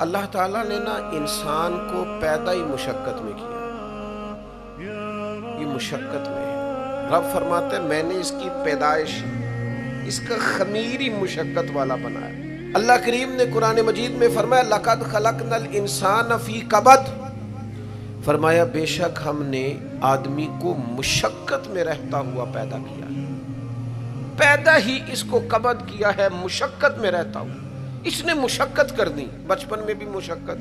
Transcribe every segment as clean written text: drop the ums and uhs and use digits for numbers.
اللہ تعالیٰ نے نا انسان کو پیدا ہی مشقت میں کیا، یہ مشقت میں ہے۔ رب فرماتے ہیں میں نے اس کی پیدائش، اس کا خمیر ہی مشقت والا بنایا۔ اللہ کریم نے قرآن مجید میں فرمایا لَقَدْ خَلَقْنَا الْإِنسَانَ فِي کَبَدٍ، فرمایا بے شک ہم نے آدمی کو مشقت میں رہتا ہوا پیدا کیا، پیدا ہی اس کو کبد کیا ہے، مشقت میں رہتا ہوا۔ اس نے مشقت کر دی، بچپن میں بھی مشقت۔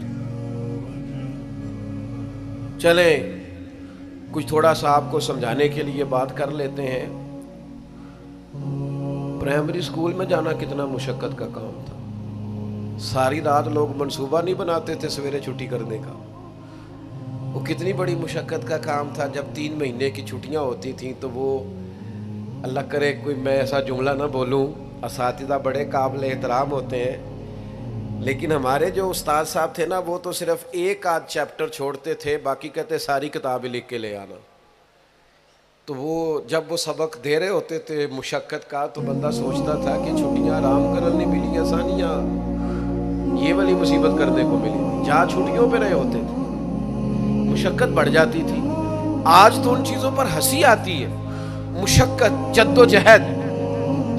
چلیں کچھ تھوڑا سا آپ کو سمجھانے کے لیے بات کر لیتے ہیں۔ پرائمری اسکول میں جانا کتنا مشقت کا کام تھا، ساری رات لوگ منصوبہ نہیں بناتے تھے سویرے چھٹی کرنے کا، وہ کتنی بڑی مشقت کا کام تھا۔ جب 3 مہینے کی چھٹیاں ہوتی تھیں تو وہ، اللہ کرے کوئی میں ایسا جملہ نہ بولوں، اساتذہ بڑے قابل احترام ہوتے ہیں، لیکن ہمارے جو استاد صاحب تھے نا وہ تو صرف ایک آدھ چیپٹر چھوڑتے تھے، باقی کہتے ساری کتابیں لکھ کے لے آنا۔ تو وہ جب وہ سبق دے رہے ہوتے تھے مشقت کا تو بندہ سوچتا تھا کہ چھٹیاں آرام کرنے ملی، آسانیاں یہ والی مصیبت کرنے کو ملی، جہاں چھٹیوں پہ رہے ہوتے تھے مشقت بڑھ جاتی تھی۔ آج تو ان چیزوں پر ہنسی آتی ہے، مشقت، جد و جہد،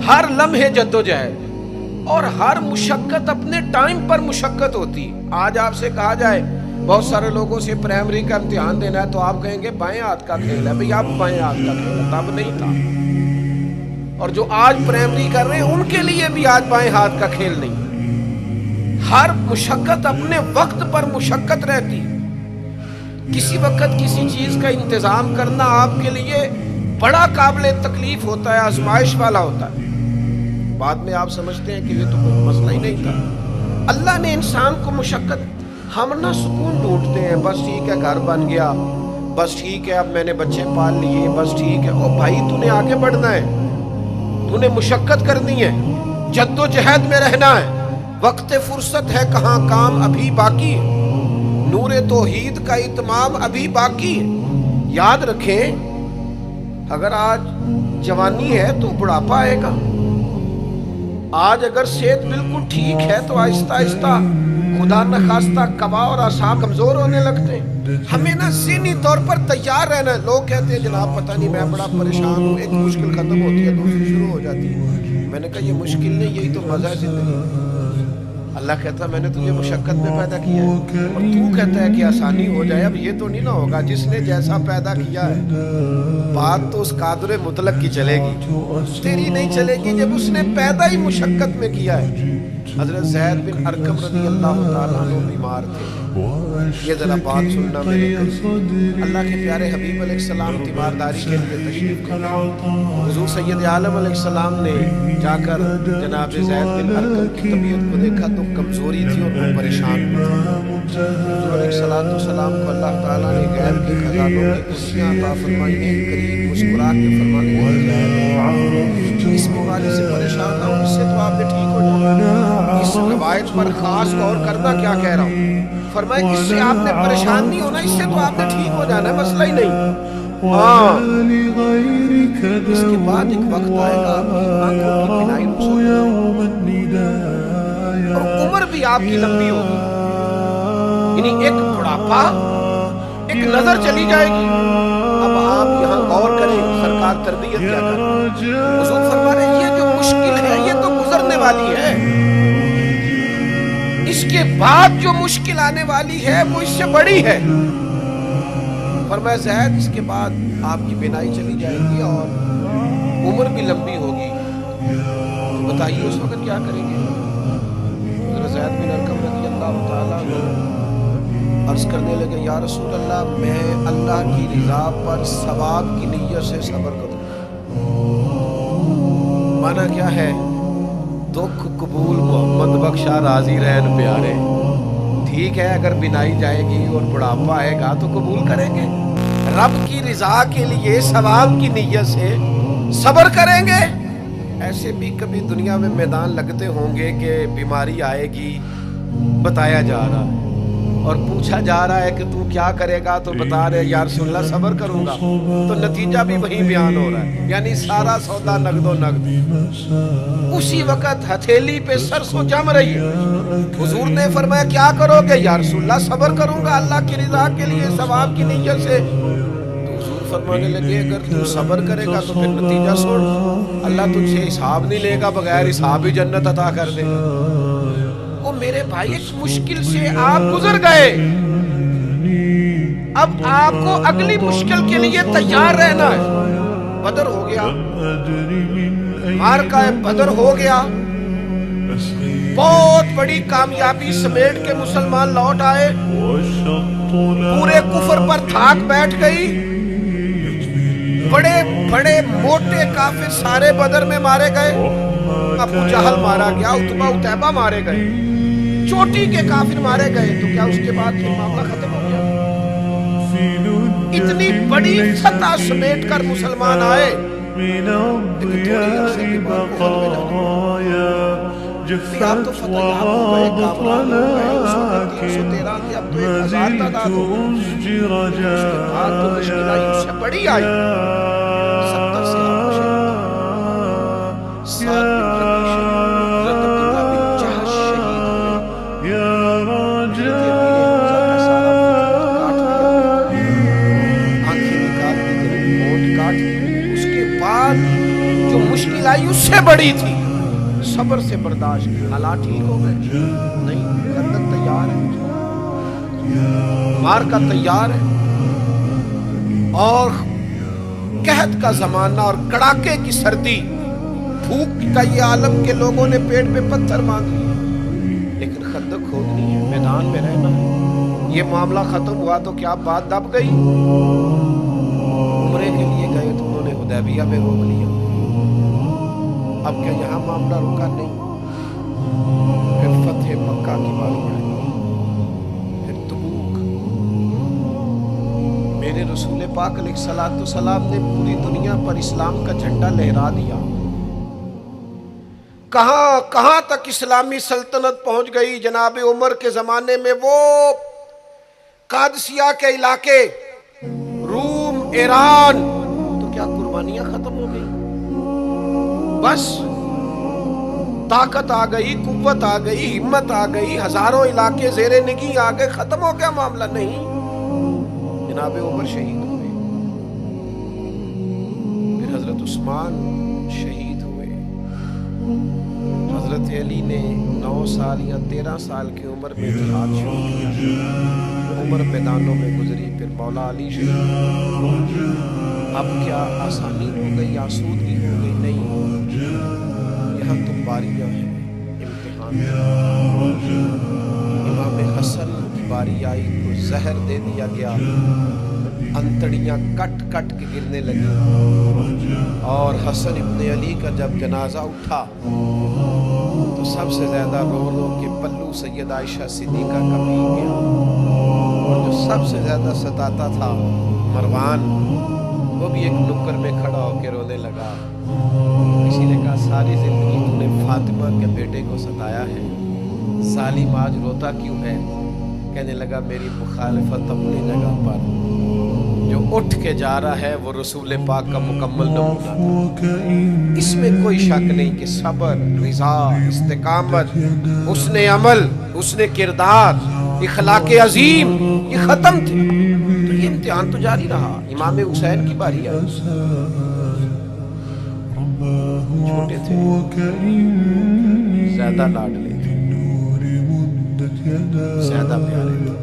ہر لمحے جد و جہد، اور ہر مشقت اپنے ٹائم پر مشقت ہوتی ہے۔ آج آپ سے کہا جائے بہت سارے لوگوں سے پرائمری کا امتحان دینا ہے تو آپ کہیں گے بائیں ہاتھ کا کھیل ہے، بھئی آپ بائیں ہاتھ کا کھیل ہے، تب نہیں تھا۔ اور جو آج پرائمری کر رہے ہیں ان کے لیے بھی آج بائیں ہاتھ کا کھیل نہیں۔ ہر مشقت اپنے وقت پر مشقت رہتی، کسی وقت کسی چیز کا انتظام کرنا آپ کے لیے بڑا قابل تکلیف ہوتا ہے، آزمائش والا ہوتا ہے۔ بعد میں آپ سمجھتے ہیں کہ یہ تو کوئی مسئلہ ہی نہیں تھا۔ اللہ نے انسان کو مشقت، ہم نہ سکون ڈھونڈتے ہیں، بس ٹھیک ہے گھر بن گیا، بس ٹھیک ہے اب میں نے بچے پال لیے، بس ٹھیک ہے۔ او بھائی تو نے آگے بڑھنا ہے، تو نے مشقت کرنی ہے، جد و جہد میں رہنا ہے، وقت فرصت ہے کہاں، کام ابھی باقی ہے، نور توحید کا اتمام ابھی باقی ہے۔ یاد رکھیں اگر آج جوانی ہے تو بڑھاپا آئے گا، آج اگر صحت بالکل ٹھیک ہے تو آہستہ آہستہ خدا نخواستہ قوا اور اعصاب کمزور ہونے لگتے ہیں۔ ہمیں نا ذہنی طور پر تیار رہنا ہے۔ لوگ کہتے ہیں جناب پتہ نہیں میں بڑا پریشان ہوں، ایک مشکل ختم ہوتی ہے دوسری شروع ہو جاتی ہے۔ میں نے کہا یہ مشکل نہیں، یہی تو مزہ ہے زندگی۔ اللہ کہتا ہے میں نے تجھے مشقت میں پیدا کیا ہے، اور تو کہتا ہے کہ آسانی ہو جائے۔ اب یہ تو نہیں نہ ہوگا، جس نے جیسا پیدا کیا ہے بات تو اس قادر مطلق کی چلے گی، تیری نہیں چلے گی جب اس نے پیدا ہی مشقت میں کیا ہے۔ حضرت زید بن ارقم رضی اللہ تعالیٰ عنہ بیمار تھے، یہ ذرا بات سننا میرے قریب۔ اللہ کے پیارے حبیب علیہ السلام تیمارداری کے لیے تشریف لائے۔ حضور سید عالم علیہ السلام نے جا کر جناب زید بن ارقم کی طبیعت کو دیکھا تو کمزوری تھی اور وہ پریشان تھے۔ حضور علیہ السلام کو اللہ تعالیٰ نے غیب کے خزانوں کی کشیاں عطا فرمائی ہیں۔ قریب مسکرا کے فرمانے لگے اس بیماری سے پریشان نہ ہوں، اس سے تو آپ نے ٹھیک ہو جانا۔ اس روایت پر خاص غور کرنا کیا کہہ رہا ہوں، فرمایا اس سے آپ نے پریشان نہیں ہونا، اس سے تو آپ نے ٹھیک ہو جانا ہے، مسئلہ ہی نہیں۔ ہاں اس کے بعد ایک وقت آئے گا آپ کی آنکھوں کی بینائی اور عمر بھی آپ کی لمبی ہوگی، یعنی ایک بڑھاپا، ایک نظر چلی جائے گی۔ اب آپ یہاں غور کریں سرکار تربیت کیا کریں۔ حضور فرما رہے ہیں یہ جو مشکل ہے یہ تو گزرنے والی ہے، اس کے بعد جو مشکل آنے والی ہے وہ اس سے بڑی ہے۔ فرمایا زید اس کے بعد آپ کی بینائی چلی جائے گی اور عمر بھی لمبی ہوگی، تو بتائیے اس وقت کیا کریں گے؟ حضرت زید بن ارقم رضی اللہ تعالیٰ عنہ عرض کرنے لگے یا رسول اللہ میں اللہ کی رضا پر ثواب کی نیت سے صبر کروں۔ مانا کیا ہے؟ دکھ قبول محمد بخشا راضی رہن پیارے۔ ٹھیک ہے اگر بینائی جائے گی اور بڑھاپا آئے گا تو قبول کریں گے، رب کی رضا کے لیے ثواب کی نیت سے صبر کریں گے۔ ایسے بھی کبھی دنیا میں میدان لگتے ہوں گے کہ بیماری آئے گی، بتایا جا رہا ہے اور پوچھا جا رہا ہے کہ تو کیا کرے گا تو بتا رہے یا رسول اللہ صبر کروں گا، تو نتیجہ بھی وہی بیان ہو رہا ہے، یعنی سارا سودا نقد و نقد۔ اسی وقت ہتھیلی پہ سرسوں جم رہی ہے، حضور نے فرمایا کیا کرو گے؟ یا رسول اللہ صبر کروں گا اللہ کی رضا کے لیے، ثواب کی نیت سے۔ تو حضور فرمانے لگے اگر تو صبر کرے گا تو پھر نتیجہ سوڑ، اللہ تجھ سے حساب نہیں لے گا، بغیر حساب ہی جنت عطا کر دے گا۔ وہ میرے بھائی ایک مشکل سے آپ گزر گئے، اب آپ کو اگلی مشکل کے لیے تیار رہنا ہے۔ بدر ہو گیا، معرکہ بدر ہو گیا، بہت بڑی کامیابی سمیٹ کے مسلمان لوٹ آئے، پورے کفر پر دھاک بیٹھ گئی، بڑے بڑے موٹے کافر سارے بدر میں مارے گئے، ابو جہل مارا گیا، عتبہ عتیبہ مارے گئے، چوٹی کے کافر مارے گئے، تو کیا اس کے بعد پھر معاملہ ختم ہو گیا؟ اتنی بڑی فتح سمیٹ کر مسلمان آئے، لیکن تھوڑی عرصے کے بعد بہت میں آپ تو فتح یاب ہو گئے، کامران ہو گئے، 313 تھی، اب تو 1000 تعداد ہو گئی، اس کے بعد تو مشکل آئی، اس سے بڑی آئی، 70 سے آپ شہید، 7 بن ربی شہید، حضرت عبداللہ بن جہش شہید ہوئے، حضرت امیر حمزہ کا سارا وجود کاٹ دیا، آنکھیں نکال دی گئی، ہونٹ کاٹ دی، اس کے بعد جو مشکل آئی اس سے بڑی تھی، صبر سے برداشت، حالات ٹھیک ہو گئے نہیں، خندق تیار ہے، معرکہ تیار ہے، اور قحط کا زمانہ اور کڑاکے کی سردی، بھوک کا یہ عالم کے لوگوں نے پیٹ پہ پتھر باندھ لیے، لیکن خندق کھودنی ہے، میدان میں رہنا ہے۔ یہ معاملہ ختم ہوا تو کیا بات دب گئی؟ عمرے کے لیے گئے تو انہوں نے حدیبیہ میں روک لیا، اب کیا یہاں معاملہ رکا نہیں؟ پھر فتح مکہ کی باری آئی، پھر تبوک، میرے رسول پاک علیہ الصلوۃ والسلام نے پوری دنیا پر اسلام کا جھنڈا لہرا دیا، کہاں کہاں تک اسلامی سلطنت پہنچ گئی۔ جناب عمر کے زمانے میں وہ قادسیہ کے علاقے، روم، ایران، تو کیا قربانیاں ختم ہو گئی؟ بس طاقت آ گئی، قوت آ گئی، ہمت آ گئی، ہزاروں علاقے زیر نگیں آ گئے، ختم ہو گیا معاملہ؟ نہیں، جناب عمر شہید ہوئے، پھر حضرت عثمان شہید ہوئے، حضرت علی نے 9 سال یا 13 سال کی عمر میں جہاد شروع کیا، عمر میدانوں میں گزری، پھر مولا علی شہید۔ اب کیا آسانی ہو گئی، آسودگی ہو گئی؟ نہیں، یہاں تو باریاں ہیں، امتحان ہیں۔ امام حسن کی باری آئی تو زہر دے دیا گیا، انتڑیاں کٹ کٹ کے گرنے لگی، اور حسن ابن علی کا جب جنازہ اٹھا تو سب سے زیادہ رو رو کے پلو سید عائشہ صدیقہ کا بھی گیا، اور جو سب سے زیادہ ستاتا تھا مروان، وہ بھی ایک نکر میں کھڑا ہو کے رونے لگا۔ کسی نے کہا ساری زندگی تو نے فاطمہ کے بیٹے کو ستایا ہے، ظالم آج روتا کیوں ہے؟ کہنے لگا میری مخالفت اپنی جگہ پر، جو اٹھ کے جا رہا ہے وہ رسول پاک کا مکمل نمونہ تھا، اس میں کوئی شک نہیں کہ صبر، رضا، استقامت، حسن عمل، حسن کردار، اخلاق عظیم، یہ ختم تھے۔ تو یہ امتحان تو جاری رہا۔ امام حسین کی باری آئی، چھوٹے تھے، زیادہ لاڈلے تھے، زیادہ پیارے تھے،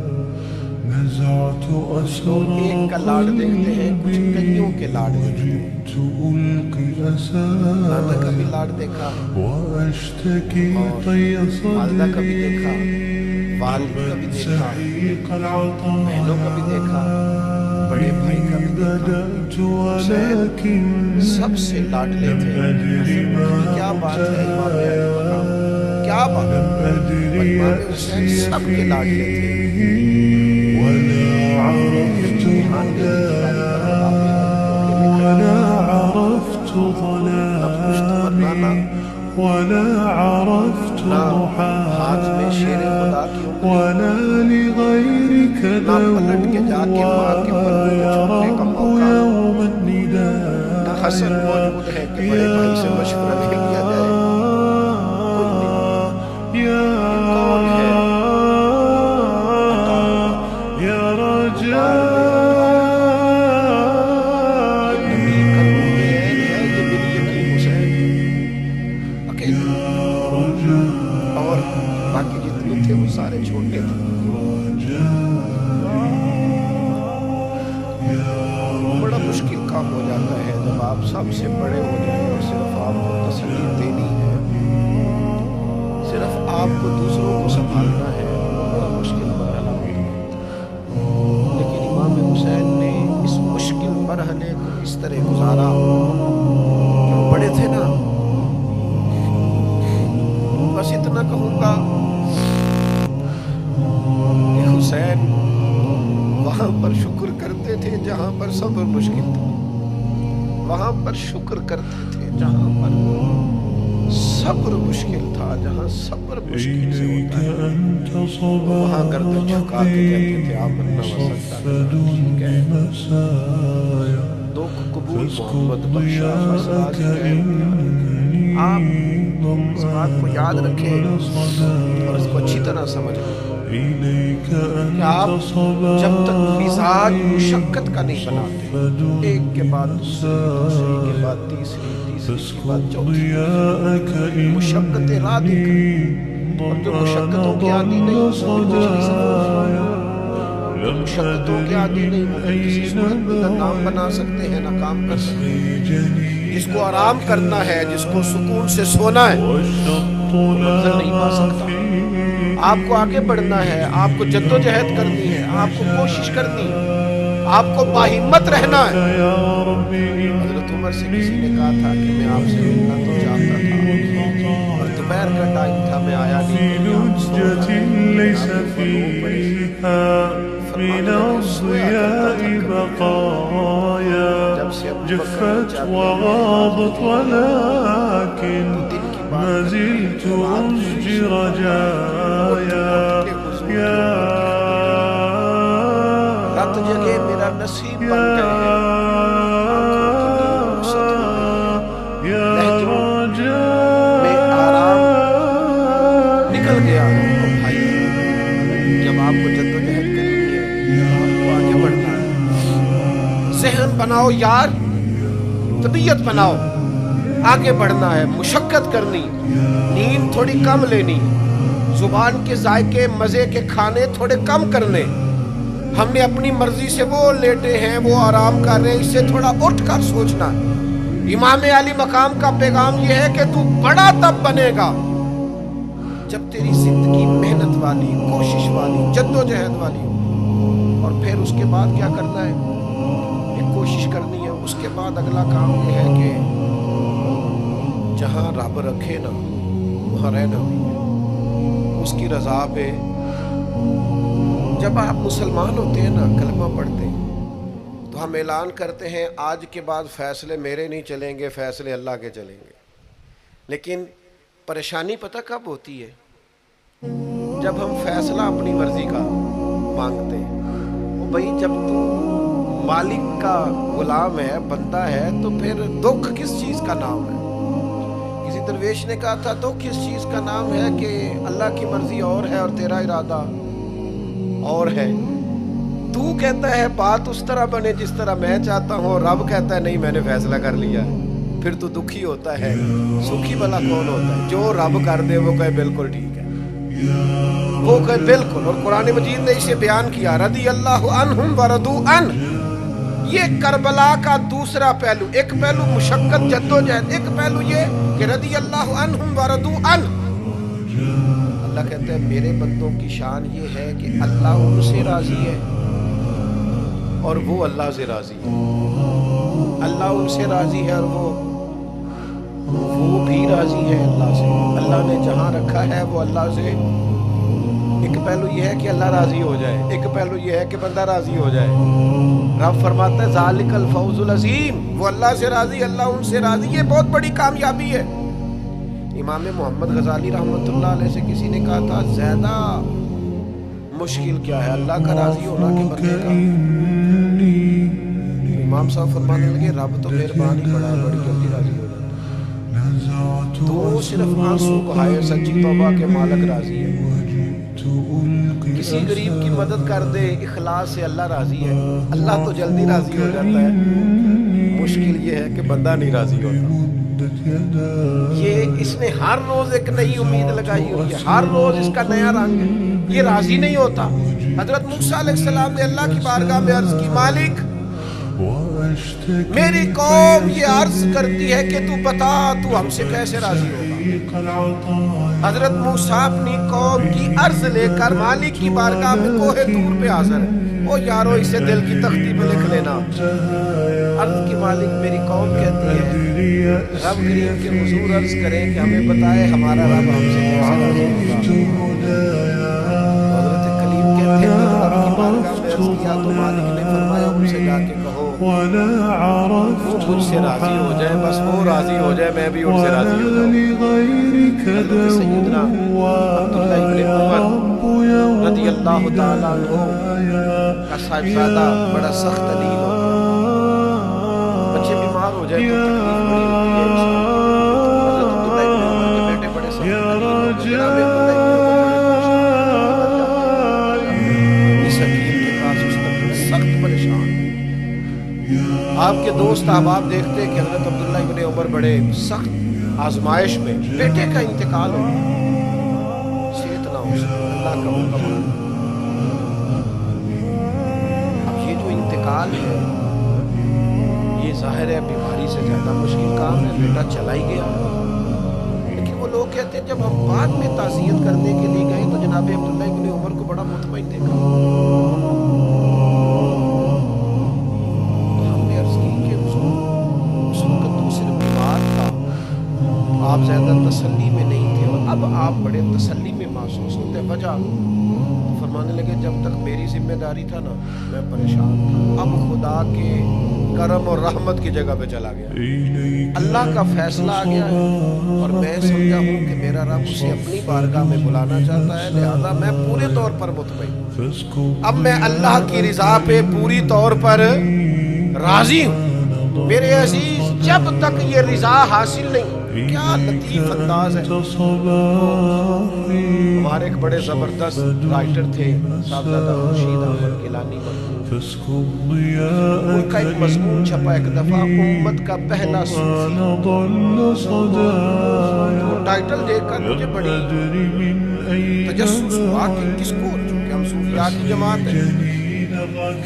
کچھ لوگ ایک کا لاڈ دیکھتے ہیں، کچھ کئیوں کے لاڈ دیکھتے ہیں۔ نانا کا بھی لاڈ دیکھا، اور والدہ کا بھی دیکھا، والد کا بھی دیکھا، بہنوں کا بھی دیکھا، بڑے بھائی کا بھی دیکھا۔ حسین سب سے لاڈلے تھے۔ کیا بات ہے امام علی مقام، کیا بات ہے، امام حسین سب کے لاڈلے تھے۔ ولا عرفت نہ ہاتھ میں شیر خدا کی انگلی، نہ پلٹ کے جا کے ماں کے پلو کو چھوٹنے کا موقع، نہ حسن موجود ہے کہ بڑے بھائی سے مشورہ لے لیا جائے، کوئی نہیں۔ یہ کون ہے؟ سارے چھوٹے تھے۔ بڑا مشکل کام ہو جاتا ہے جب آپ سب سے بڑے ہو جائیں اور صرف آپ کو تسلی دینی ہے، صرف آپ کو دوسروں کو سنبھالنا ہے، بڑا مشکل مرحلہ ہوتا ہے۔ لیکن امام حسین نے اس مشکل مرحلے کو اس طرح گزارا کہ وہ بڑے تھے نا۔ بس اتنا کہوں گا، حسین وہاں پر شکر کرتے تھے جہاں پر صبر مشکل تھا، وہاں پر شکر کرتے تھے جہاں پر صبر مشکل تھا، جہاں صبر مشکل سے ہوتا ہے وہاں گردن جھکا کے کہتے تھے آمنا وصدقنا، ٹھیک ہے، دو کو قبول محمد بخشا بس راضی ہے۔ آپ اس بات کو یاد رکھیں اور اس کو اچھی طرح سمجھیں کہ آپ جب تک مزاج مشقت کا نہیں بناتے، ایک کے بعد دوسری، دوسری کے بعد تیسری، تیسری کے بعد چوتھی، مشقتیں عادی کریں، اور جو مشقتوں کی عادی نہیں جو مشقتوں کی عادی نہیں وہ کسی صورت میں نہ نام بنا سکتے ہیں نہ کام کر سکتے ہیں۔ جس کو آرام کرنا ہے، جس کو سکون سے سونا ہے، منزل نہیں پا سکتا۔ آپ کو آگے بڑھنا ہے، آپ کو جدوجہد کرنی ہے، آپ کو کوشش کرنی ہے، آپ کو باہمت رہنا ہے۔ حضرت عمر سے کسی نے کہا تھا کہ میں آپ سے ملنا تو چاہتا تھا اور دوپہر کا ٹائم تھا، میں آیا نہیں، جب سے جفت وغابت ولكن ما زلت أسجي رجايا رات جگہ میرا نصیب بن گئے میں آرام نکل گیا ہوں۔ بھائی جب آپ کو جدوجہد کرنی ہے، آپ کو آگے بڑھنا ہے، ذہن بناؤ یار، طبیعت بناؤ، آگے بڑھنا ہے، مشقت کرنی، نیند تھوڑی کم لینی، زبان کے ذائقے مزے کے کھانے تھوڑے کم کرنے۔ ہم نے اپنی مرضی سے وہ لیٹے ہیں، وہ آرام کر رہے ہیں، اس سے تھوڑا اٹھ کر سوچنا۔ امام علی مقام کا پیغام یہ ہے کہ تو بڑا تب بنے گا جب تیری زندگی محنت والی، کوشش والی، جدوجہد والی ہو۔ اور پھر اس کے بعد کیا کرنا ہے؟ ایک کوشش کرنی ہے۔ اس کے بعد اگلا کام یہ ہے کہ جہاں رب رکھے نا وہاں رہنا بھی ہے، اس کی رضا پہ۔ جب آپ مسلمان ہوتے ہیں نا، کلمہ پڑھتے ہیں، تو ہم اعلان کرتے ہیں آج کے بعد فیصلے میرے نہیں چلیں گے، فیصلے اللہ کے چلیں گے۔ لیکن پریشانی پتہ کب ہوتی ہے؟ جب ہم فیصلہ اپنی مرضی کا مانگتے ہیں۔ وہ بھائی جب تو مالک کا غلام ہے، بندہ ہے، تو پھر دکھ کس چیز کا نام ہے؟ کسی درویش نے کہا تھا دکھ کس چیز کا نام ہے کہ اللہ کی مرضی اور ہے اور تیرا ارادہ اور ہے۔ تو کہتا ہے بات اس طرح بنے جس طرح میں چاہتا ہوں، اور رب کہتا ہے نہیں میں نے فیصلہ کر لیا ہے۔ پھر تو دکھی ہوتا ہے، سکھی بلا کون ہوتا ہے؟ جو رب کر دے وہ کہے بالکل ٹھیک ہے، وہ کہے بالکل۔ اور قرآن مجید نے اسے بیان کیا، رضی اللہ عنہم ورضوا عنہ۔ یہ کربلا کا دوسرا پہلو، ایک پہلو مشقت جدوجہد، ایک پہلو یہ کہ رضی اللہ عنہم ورضوا عنہ۔ اللہ کہتا ہے میرے بندوں کی شان یہ ہے کہ اللہ ان سے راضی ہے اور وہ اللہ سے راضی ہے۔ اللہ ان سے راضی ہے اور وہ بھی راضی ہے اللہ سے۔ اللہ نے جہاں رکھا ہے وہ اللہ سے، ایک پہلو یہ ہے کہ اللہ راضی ہو جائے، ایک پہلو یہ ہے کہ بندہ راضی ہو جائے۔ رب فرماتا ہے ذالک الفوز العظیم، وہ اللہ سے راضی، اللہ ان سے راضی، یہ بہت بڑی کامیابی ہے۔ امام محمد غزالی رحمۃ اللہ علیہ سے کسی نے کہا تھا زیادہ مشکل کیا ہے، اللہ کا راضی ہونا کہ بندے کا؟ امام صاحب فرمانے لگے رب تو مہربان ہی بڑا ہے، بڑی جلدی راضی ہو جاتا ہے۔ تو صرف آنسو بہائے سچی توبہ کے مالک راضی ہے۔ کسی غریب کی مدد کر دے اخلاص سے، اللہ راضی ہے، اللہ تو جلدی راضی ہو جاتا ہے۔ مشکل یہ ہے کہ بندہ نہیں راضی ہوتا۔ یہ اس نے ہر روز ایک نئی امید لگائی ہوئی ہے، ہر روز اس کا نیا رنگ ہے، یہ راضی نہیں ہوتا۔ حضرت موسیٰ علیہ السلام نے اللہ کی بارگاہ میں عرض کی، مالک میری قوم یہ عرض کرتی ہے کہ تو بتا تو ہم سے کیسے راضی ہوگا۔ حضرت موسیٰ اپنی قوم کی عرض لے کر مالک کی بارگاہ میں کوہ طور پہ حاضر ہے۔ او یارو اسے دل کی تختی پہ لکھ لینا۔ عرض کی مالک میری قوم کہتی ہے رب کریم کے حضور عرض کریں کہ ہمیں بتائے ہمارا رب ہم سے کیسے راضی ہوگا۔ حضرت کلیم کہتے ہیں رب کی بارگاہ میں عرض کیا تو مالک نے فرمایا ان سے جا کے کہو وہ مجھ سے راضی ہو جائے، بس وہ راضی ہو جائے میں بھی ان سے راضی ہو جاؤں۔ حضرت سیدنا عبداللہ ابن عمر رضی اللہ تعالیٰ عنہ کا صاحبزادہ بڑا سخت علیل ہوتا ہے، بچے بیمار ہو جائے تو تکلیف بڑی ہوتی ہے انسان کی۔ حضرت عبداللہ ابن عمر کے بیٹے بڑے سخت علیل ہوتے ہیں، جناب عبداللہ ابن عمر اس حکیم کے پاس اس وقت سخت پریشان۔ آپ کے دوست احباب دیکھتے کہ حضرت عبداللہ ابن عمر بڑے سخت آزمائش میں، بیٹے کا انتقال ہو، صحت نہ ہو سکے، اللہ کا حکم۔ اب یہ جو انتقال ہے یہ ظاہر ہے بیماری سے زیادہ مشکل کام ہے، بیٹا چلا ہی گیا۔ لیکن وہ لوگ کہتے ہیں جب ہم بعد میں تعزیت کرنے کے لیے گئے تو جناب عبداللہ ابن عمر کو بڑا مطمئن دیکھا۔ آپ زیادہ تسلی میں نہیں تھے اور اب آپ بڑے تسلی میں محسوس ہوتے، وجہ فرمانے لگے جب تک میری ذمہ داری تھا نا میں پریشان تھا، اب خدا کے کرم اور رحمت کی جگہ پہ چلا گیا، اللہ کا فیصلہ آ گیا ہے اور میں سمجھا ہوں کہ میرا رب اسے اپنی بارگاہ میں بلانا چاہتا ہے، لہذا میں پورے طور پر مطمئن ہوں۔ اب میں اللہ کی رضا پہ پوری طور پر راضی ہوں۔ میرے عزیز جب تک یہ رضا حاصل نہیں، کیا لطیف انداز ہے۔ ہمارے ایک بڑے زبردست رائٹر تھے صاحبزادہ خورشید احمد گیلانی، ان کا ایک مضمون چھپا ایک دفعہ امت کا پہلا صوفی، تو ٹائٹل دیکھ کر مجھے بڑی تجسس ہوا کہ کس کو، چونکہ ہم صوفیاء کی جماعت ہے،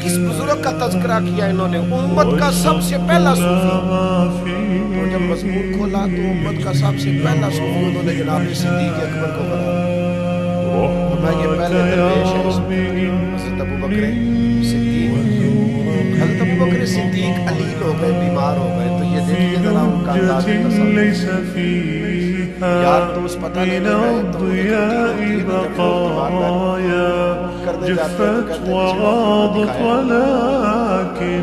کس بزرگ کا تذکرہ کیا انہوں نے، امت کا سب سے پہلا صوفی۔ تو جب مضمون کھولا تو امت کا سب سے پہلا صوفی انہوں نے جناب صدیق اکبر کو بنایا۔ میں یہ پہلے درویش ہے حضرت ابو بکر صدیق، حضرت ابو بکر صدیق علیل ہو گئے، بیمار ہو گئے، تو یہ دیکھیے ذرا ان کا انداز تصور، یار دوست پتہ نہیں لگا ہے تو ایک روٹین ہوتی ہے جب لوگ تیمارداری کرنے جاتے ہیں تو کہتے ہیں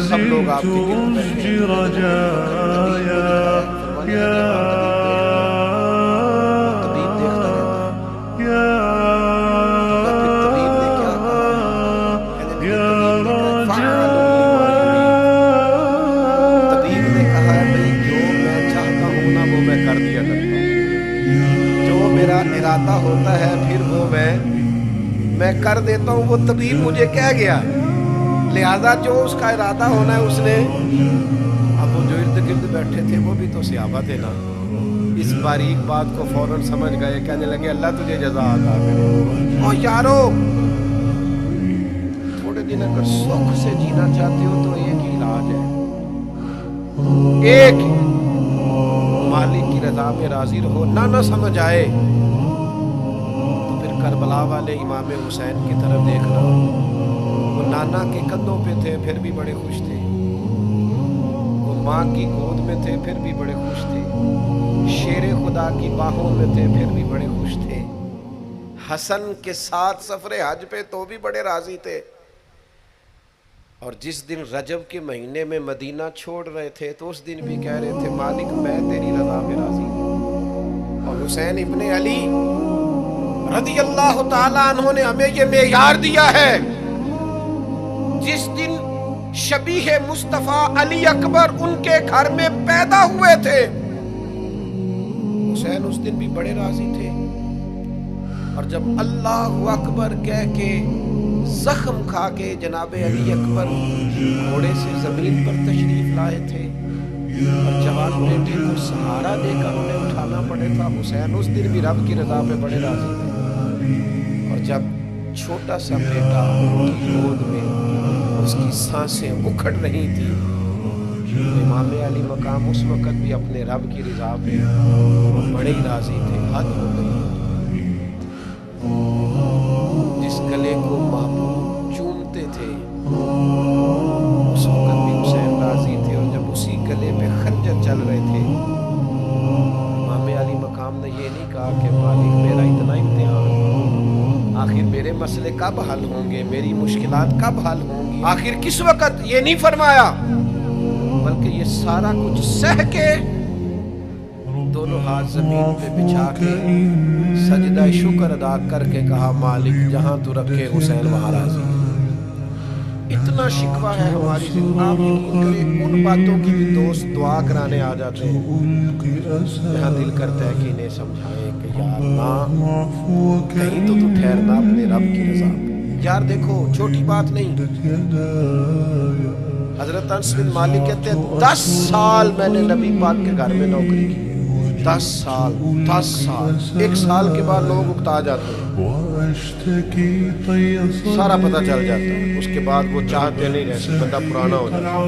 سب لوگ آپ کے گرد بیٹھے طبیب دیکھتا رہتا ہے۔ طبیب نے کیا کہا، طبیب نے کہا بھائی جو میں چاہتا ہوں نا وہ میں کر دیا کرتا ہوں، جو میرا ارادہ ہوتا ہے پھر وہ میں کر دیتا ہوں، وہ طبیب مجھے کہہ گیا، لہذا جو اس کا ارادہ ہونا ہے اس نے۔ اب وہ جو ارد گرد بیٹھے تھے وہ بھی تو صحابہ تھے نا، اس باریک بات کو فوراً سمجھ گئے، کہنے لگے اللہ تجھے جزا عطا کرے۔ او یارو تھوڑے دن اگر سکھ سے جینا چاہتے ہو تو ایک ہی علاج ہے، ایک مالک کی رضا میں راضی رہو، نہ سمجھ آئے تو پھر کربلا والے امام حسین کی طرف دیکھنا، وہ نانا کے کندھوں پہ تھے پھر بھی بڑے خوش تھے، وہ ماں کی گود میں تھے پھر بھی بڑے خوش تھے، شیر خدا کی باہوں میں تھے پھر بھی بڑے خوش تھے، حسن کے ساتھ سفر حج پہ تو بھی بڑے راضی تھے، اور جس دن رجب کے مہینے میں مدینہ چھوڑ رہے تھے تو اس دن بھی کہہ رہے تھے مالک میں تیری رضا میں راضی ہوں۔ حسین ابن علی رضی اللہ تعالیٰ عنہ نے ہمیں یہ معیار دیا ہے. جس دن شبیہ مصطفیٰ علی اکبر ان کے گھر میں پیدا ہوئے تھے، حسین اس دن بھی بڑے راضی تھے. اور جب اللہ اکبر کہہ کے زخم کھا کے جناب علی اکبر گھوڑے سے زمین پر تشریف لائے تھے اور جوان بیٹے کو سہارا دے کر انہیں اٹھانا پڑے تھا، حسین اس دن بھی رب کی رضا پہ بڑے راضی تھے. اور جب چھوٹا سا بیٹا ان کی گود میں اس کی سانسیں اکھڑ رہی تھی، امام علی مقام اس وقت بھی اپنے رب کی رضا پہ بڑے ہی راضی تھے. حد ہو گئی. جس گلے کو محبوب چومتے تھے اس وقت بھی حسین راضی تھے. اور جب اسی گلے پہ خنجر چل رہے تھے، امام علی مقام نے یہ نہیں کہا کہ مالک میرا اتنا امتحان، آخر میرے مسئلے کب حل ہوں گے، میری مشکلات کب حل ہوں گی، آخر کس وقت، یہ نہیں فرمایا، بلکہ یہ سارا کچھ سہ کے دونوں ہاتھ زمین پہ بچھا کے سجدہ شکر ادا کر کے کہا مالک جہاں تو رکھے حسین وہاں راضی. اتنا شکوہ ہے ہماری زندگی. آپ یقین کریں ان باتوں کی بھی دوست دعا کرانے آ جاتے ہیں جہاں دل کرتا ہے کہ انہیں سمجھائیں کہ یا اللہ کہیں تو ٹھہرنا اپنے رب کی رضا. یار دیکھو چھوٹی بات نہیں. حضرت انس بن مالک کہتے ہیں 10 سال میں نے نبی پاک کے گھر میں نوکری کی. 10 سال 10 سال. 1 سال کے بعد لوگ اکتا جاتے ہیں، سارا پتہ چل جاتا ہے. اس کے بعد وہ چاہتے نہیں رہتے، بندہ پرانا ہو جاتا ہے.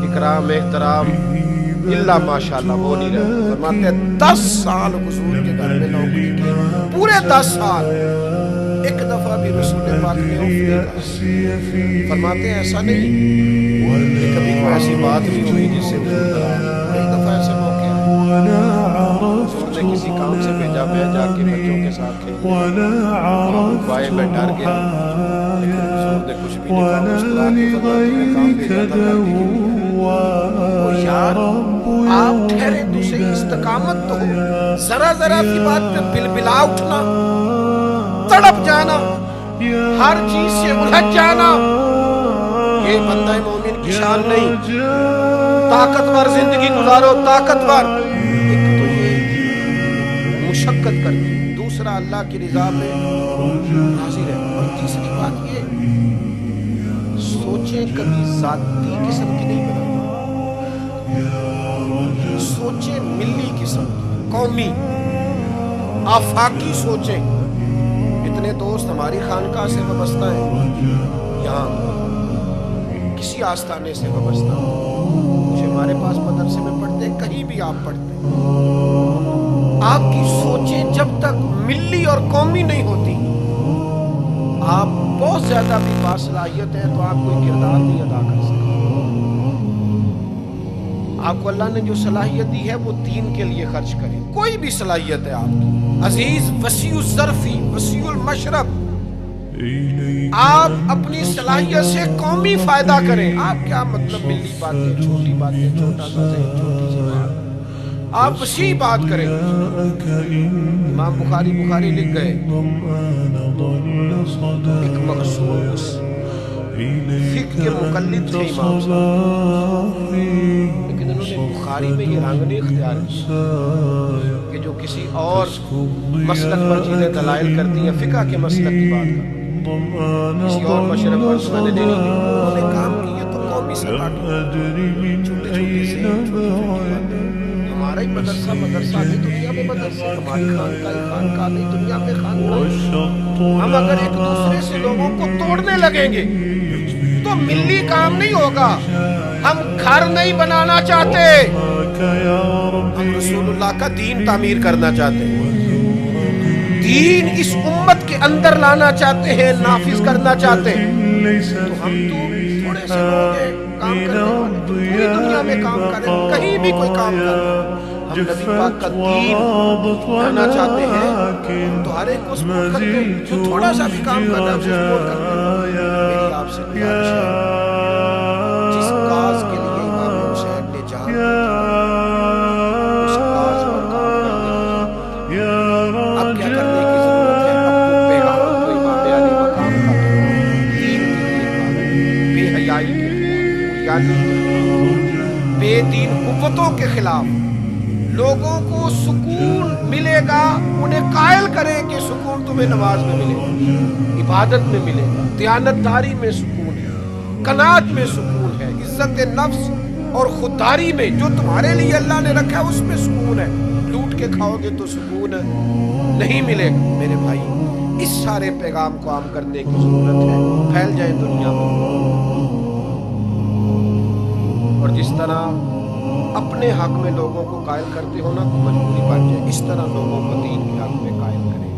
اکرام احترام اللہ ماشاءاللہ وہ نہیں رہتا. فرماتے ہیں 10 سال حضور کے گھر میں نوکری کی، پورے 10 سال. ایک دفعہ بھی رسول پاک نے اوف نہیں کہا. فرماتے ہیں ایسا نہیں کہ کبھی کوئی ایسی بات نہیں ہوئی جس سے ایک دفعہ ایسے موقع حضور نے کسی کام سے بھیجا، میں جا کے بچوں کے ساتھ کھیلنے بھائی میں ڈر گیا، لیکن حضور نے کچھ بھی نہیں کہا. مسکرا کے فرماتے ہیں کام بھیجا تھا اور یار آپ ٹھہرے تو صحیح، استقامت تو ہو. ذرا سی بات پہ بلبلا اٹھنا، تڑپ جانا، ہر چیز سے الجھ جانا، یہ بندہ مومن کی شان نہیں. طاقتور زندگی گزارو، طاقتور. ایک تو یہ مشقت کرنی، دوسرا اللہ کی رضا میں راضی رہنا. اور تیسری بات یہ سوچیں کبھی ذاتی قسم کی نہیں بنانی، سوچیں ملی قسم کی، قومی آفاقی سوچیں. اتنے دوست ہماری خانقاہ سے وابستہ ہیں، یہاں کسی آستانے سے وابستہ کچھ ہمارے پاس مدرسے میں پڑھتے ہیں، کہیں بھی آپ پڑھتے ہیں. آپ کی سوچیں جب تک ملی اور قومی نہیں ہوتی، آپ بہت زیادہ بھی باصلاحیت ہیں تو آپ کوئی کردار نہیں ادا کر سکتے. آپ کو اللہ نے جو صلاحیت دی ہے وہ دین کے لیے خرچ کریں. کوئی بھی صلاحیت ہے آپ کی عزیز، وسیع الظرفی وسیع المشرب، آپ اپنی صلاحیت سے قومی فائدہ کریں. آپ کیا مطلب ملی باتیں، چھوٹی باتیں، چھوٹا سا ذہن، چھوٹی سی بات، آپ وسیع بات کریں. امام بخاری لکھ گئے، ایک مخصوص فقہ کے مقلد تھے امام صاحب، لیکن انہوں نے بخاری میں یہ رنگ نہیں اختیار کیا کہ جو کسی اور مسلک پر چیزیں دلائل کرتی ہیں، فقہ کے مسلک کی بات کرتی کسی اور مشرب پر سننے دینی نہیں. انہوں نے کام کیا تو قومی سطح چھوٹے سے باتیں. ہمارا ہی مدرسہ نہیں، دنیا میں مدرسہ، ہماری خانقاہ نہیں، دنیا میں خانقاہ. ہم اگر ایک دوسرے سے لوگوں کو توڑنے لگیں گے تو ملی کام نہیں ہوگا. ہم گھر نہیں بنانا چاہتے، ہم رسول اللہ کا دین تعمیر کرنا چاہتے ہیں. دین اس امت کے اندر لانا چاہتے ہیں، نافذ کرنا چاہتے ہیں. تو ہم تو تھوڑے سے لوگ ہیں کام کرنے والے، پوری دنیا میں کام کریں، کہیں بھی کوئی کام کریں. ہم نبی پاک کا دین لانا چاہتے ہیں تو ہر ایک کو سپورٹ کرتے ہیں. جو تھوڑا سا بھی کام کر رہا ہے اسے سپورٹ کرتے ہیں. میری آپ سے گزارش ہے، جس کاز کے لیے امام حسین نے جان دی اس کاز پر کام کرنے یعنی بے دین قوتوں کے خلاف لوگوں کو سکون ملے گا، انہیں قائل کریں کہ سکون تمہیں نماز میں ملے گا، عبادت میں ملے گا، دیانتداری میں سکون ہے، قناعت میں سکون ہے، عزت نفس اور خودداری میں جو تمہارے لیے اللہ نے رکھا ہے اس میں سکون ہے۔ لوٹ کے کھاؤ گے تو سکون نہیں ملے گا۔ میرے بھائی، اس سارے پیغام کو عام کرنے کی ضرورت ہے، پھیل جائے دنیا میں، اور جس طرح اپنے حق میں لوگوں کو قائل کرتے ہو نا تو مجبوری بن جائے، اس طرح لوگوں کو دین کے حق میں قائل کریں،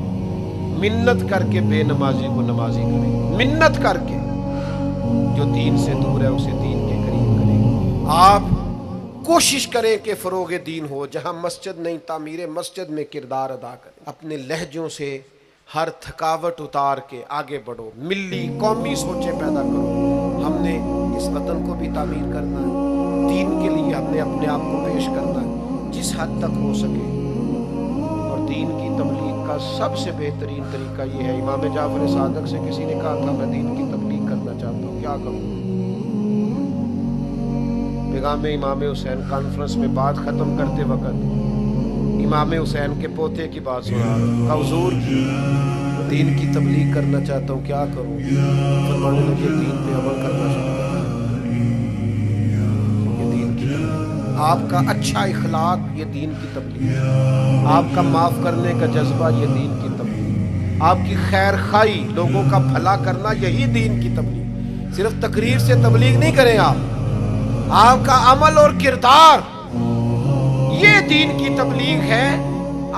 منت کر کے بے نمازی کو نمازی کریں، منت کر کے جو دین سے دور ہے اسے دین کے قریب کریں۔ آپ کوشش کریں کہ فروغ دین ہو، جہاں مسجد نہیں تعمیر مسجد میں کردار ادا کریں، اپنے لہجوں سے ہر تھکاوٹ اتار کے آگے بڑھو، ملی قومی سوچیں پیدا کرو۔ ہم نے اس وطن کو بھی تعمیر کرنا ہے، دین کے لیے ہم نے اپنے آپ کو پیش کرنا ہے جس حد تک ہو سکے، اور دین کی تبلیغ کا سب سے بہترین طریقہ یہ ہے۔ امام جعفر صادق سے کسی نے کہا تھا میں دین کی تبلیغ کرنا چاہتا ہوں، کیا کروں؟ پیغام امام حسین کانفرنس میں بات ختم کرتے وقت امام حسین کے پوتے کی بات سنا، کہا حضور دین کی تبلیغ کرنا چاہتا ہوں، کیا کروں؟ فرمانے لگے دین پہ عمل کرنا شروع کریں، یہ دین کی تبلیغ۔ آپ کا اچھا اخلاق یہ دین کی تبلیغ، آپ کا معاف کرنے کا جذبہ یہ دین کی تبلیغ، آپ کی خیر خواہی لوگوں کا بھلا کرنا یہی دین کی تبلیغ۔ صرف تقریر سے تبلیغ نہیں کریں آپ کا عمل اور کردار یہ دین کی تبلیغ ہے۔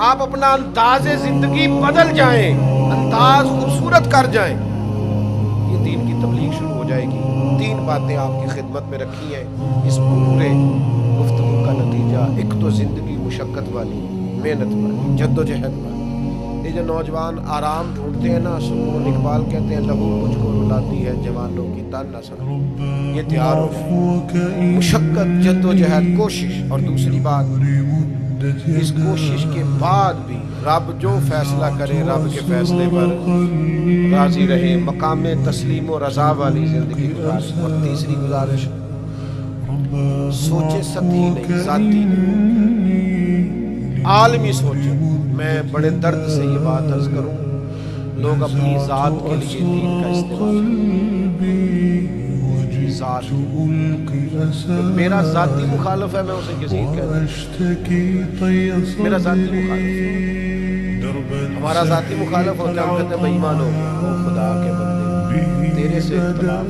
آپ اپنا انداز زندگی بدل جائیں، انداز خوبصورت کر جائیں، یہ دین کی تبلیغ شروع ہو جائے گی۔ 3 باتیں آپ کی خدمت میں رکھی ہیں اس پورے گفتگو کا نتیجہ۔ ایک تو زندگی مشقت والی، محنت والی، جد و جہد والی۔ یہ جو نوجوان آرام ڈھونڈتے ہیں نا، سکون، اقبال کہتے ہیں لہو مجھ کو رلاتی ہے جوانوں کی تن نہ سنا، یہ تیار ہو جائے، مشقت، جد و جہد، کوشش۔ اور دوسری بات، اس کوشش کے بعد بھی رب جو فیصلہ کرے رب کے فیصلے پر راضی رہے، مقام تسلیم و رضا والی زندگی گزارے۔ اور تیسری گزارش، سوچے سطحی نہیں، ذاتی نہیں، عالمی سوچیں۔ میں بڑے درد سے یہ بات عرض کروں، لوگ اپنی ذات کے لیے دین کا استعمال ذات، میرا ذاتی مخالف ہے میں اسے یزید کہتا ہوں، میرا ذاتی مخالف، ہمارا ذاتی مخالف ہوتا ہے، ہم کہتے ہیں بھائی ایمان ہو گیا، خدا کے بندے تیرے سے اختلاف،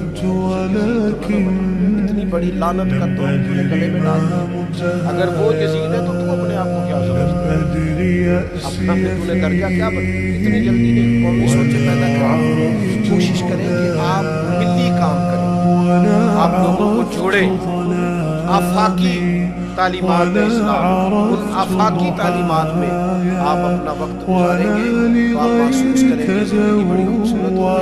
اتنی بڑی لعنت کا تو نے گلے میں ڈال دی، اگر وہ یزید ہے تو تم اپنے آپ کو کیا سمجھتے ہے؟ اپنا پھر تم نے درجہ کیا بنا؟ اتنی جلدی نہیں، قومی سوچیں پیدا کریں، کوشش کریں کہ آپ ملی کام کریں، آپ لوگوں کو جوڑیں، آفاقی تعلیمات اسلام، ان آفاقی تعلیمات میں آپ اپنا وقت گزاریں گے تو آپ محسوس کریں گے زندگی بڑی خوبصورت ہو گئی۔